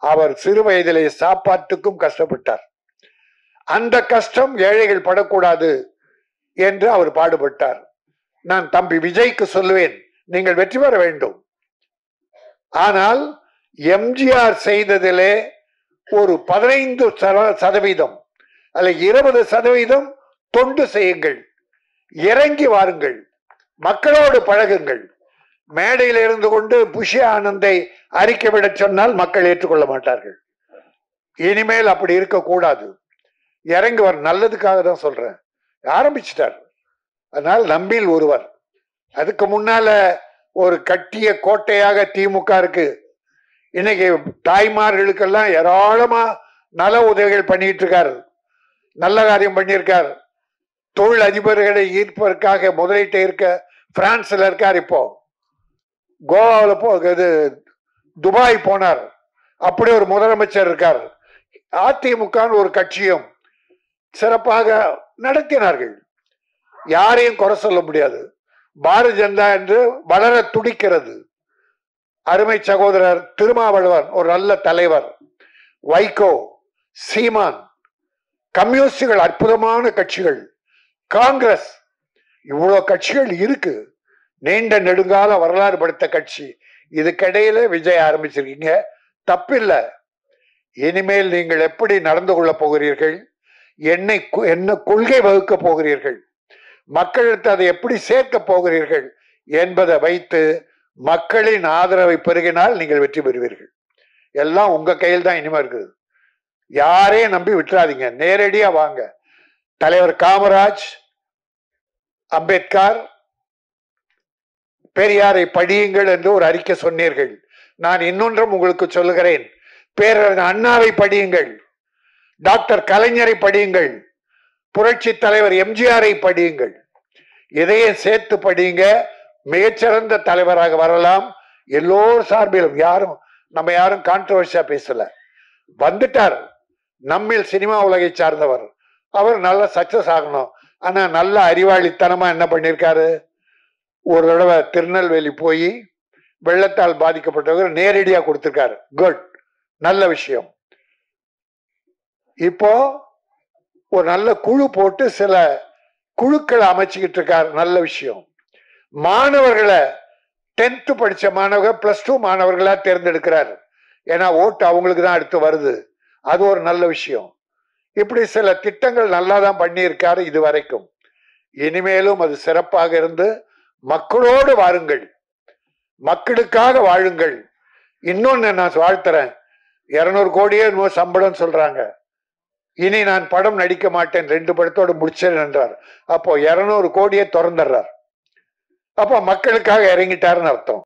அவர் சிறு வயதிலே சாப்பாட்டுக்கும் கஷ்டப்பட்டார். அந்த கஷ்டம் ஏழைகள் படக்கூடாது என்று அவர் பாடுபட்டார். நான் தம்பி விஜய்க்கு சொல்லுவேன், நீங்கள் வெற்றி பெற வேண்டும். ஆனால் எம்ஜிஆர் செய்ததிலே ஒரு 15% அல்ல 20% தொண்டு செய்யுங்கள், இறங்கி வாருங்கள், மக்களோடு பழகுங்கள். மேடையில் இருந்து கொண்டு புஷி ஆனந்தை அறிக்கை விட சொன்னால் மக்கள் ஏற்றுக்கொள்ள மாட்டார்கள். இனிமேல் அப்படி இருக்கக்கூடாது. இறங்கி வர நல்லதுக்காக தான் சொல்றேன். ஆரம்பிச்சிட்டார். அதனால் நம்மில் ஒருவர். அதுக்கு முன்னால ஒரு கட்டிய கோட்டையாக திமுக இருக்கு. இன்னைக்கு தாய்மார்களுக்கெல்லாம் ஏராளமா நல உதவிகள் பண்ணிட்டு இருக்காரு, நல்ல காரியம் பண்ணியிருக்கார். தொழில் அதிபர்களை ஈர்ப்பதற்காக முதலீட்டை இருக்க பிரான்ஸ்ல இருக்கார். இப்போ கோவாவில் இது துபாய் போனார். அப்படி ஒரு முதலமைச்சர் இருக்கார். அதிமுக ஒரு கட்சியும் சிறப்பாக நடத்தினார்கள். யாரையும் குறை சொல்ல முடியாது. பாரதிய ஜனதா என்று வளர துடிக்கிறது. அருமை சகோதரர் திருமாவளவன் ஒரு நல்ல தலைவர். வைகோ, சீமான், கம்யூனிஸ்டுகள் அற்புதமான கட்சிகள். காங்கிரஸ், இவ்வளவு கட்சிகள் இருக்கு. நீண்ட நெடுங்கால வரலாறு படுத்த கட்சி. இதுக்கிடையில விஜய் ஆரம்பிச்சிருக்கீங்க, தப்பில்லை. இனிமேல் நீங்கள் எப்படி நடந்து கொள்ள போகிறீர்கள், என்ன கொள்கை வகுக்க போகிறீர்கள், மக்களுக்கு அதை எப்படி சேர்க்க போகிறீர்கள் என்பதை வைத்து மக்களின் ஆதரவை பெருகினால் நீங்கள் வெற்றி பெறுவீர்கள். எல்லாம் உங்க கையில் தான் இனிமே இருக்குது. யாரையும் நம்பி விட்டுறாதீங்க, நேரடியா வாங்க. தலைவர் காமராஜ், அம்பேத்கர், பெரியாரை படியுங்கள் என்று ஒரு அறிக்கை சொன்னீர்கள். நான் இன்னொன்றும் உங்களுக்கு சொல்லுகிறேன். பேரறிஞர் அண்ணாவை படியுங்கள், டாக்டர் கலைஞரை படியுங்கள், புரட்சி தலைவர் எம்ஜிஆரை படியுங்கள். இதையே சேர்த்து படியுங்க. மிகச்சிறந்த தலைவராக வரலாம். எல்லோரும் சார்பிலும் நம்ம யாரும் கான்ட்ரவர்சியா பேசல. வந்துட்டார், நம்மில் சினிமா உலகை சார்ந்தவர். அவர் நல்ல சக்சஸ் ஆகணும். ஆனா நல்ல அறிவாளித்தனமா என்ன பண்ணிருக்காரு, ஒரு தடவை திருநெல்வேலி போய் வெள்ளத்தால் பாதிக்கப்பட்டவர் நேரடியா கொடுத்திருக்காரு. குட், நல்ல விஷயம். இப்போ ஒரு நல்ல குழு போட்டு சில குழுக்களை அமைச்சுக்கிட்டு இருக்காரு, நல்ல விஷயம். மாணவர்களை 10th படிச்ச மாணவர்கள் +2 மாணவர்களா தேர்ந்தெடுக்கிறார். ஏன்னா ஓட்டு அவங்களுக்கு தான் அடுத்து வருது. அது ஒரு நல்ல விஷயம். இப்படி சில திட்டங்கள் நல்லா தான் பண்ணியிருக்காரு இது வரைக்கும். இனிமேலும் அது சிறப்பாக இருந்து மக்களோடு வாருங்கள், மக்களுக்காக வாழுங்கள். இன்னொன்னு நான் வாழ்த்துறேன், 200 கோடியே சம்பளம் சொல்றாங்க. இனி நான் படம் நடிக்க மாட்டேன், 2 படத்தோடு முடிச்சேன் என்றார். அப்போ 200 கோடியே திறந்துடுறார். அப்போ மக்களுக்காக இறங்கிட்டாருன்னு அர்த்தம்.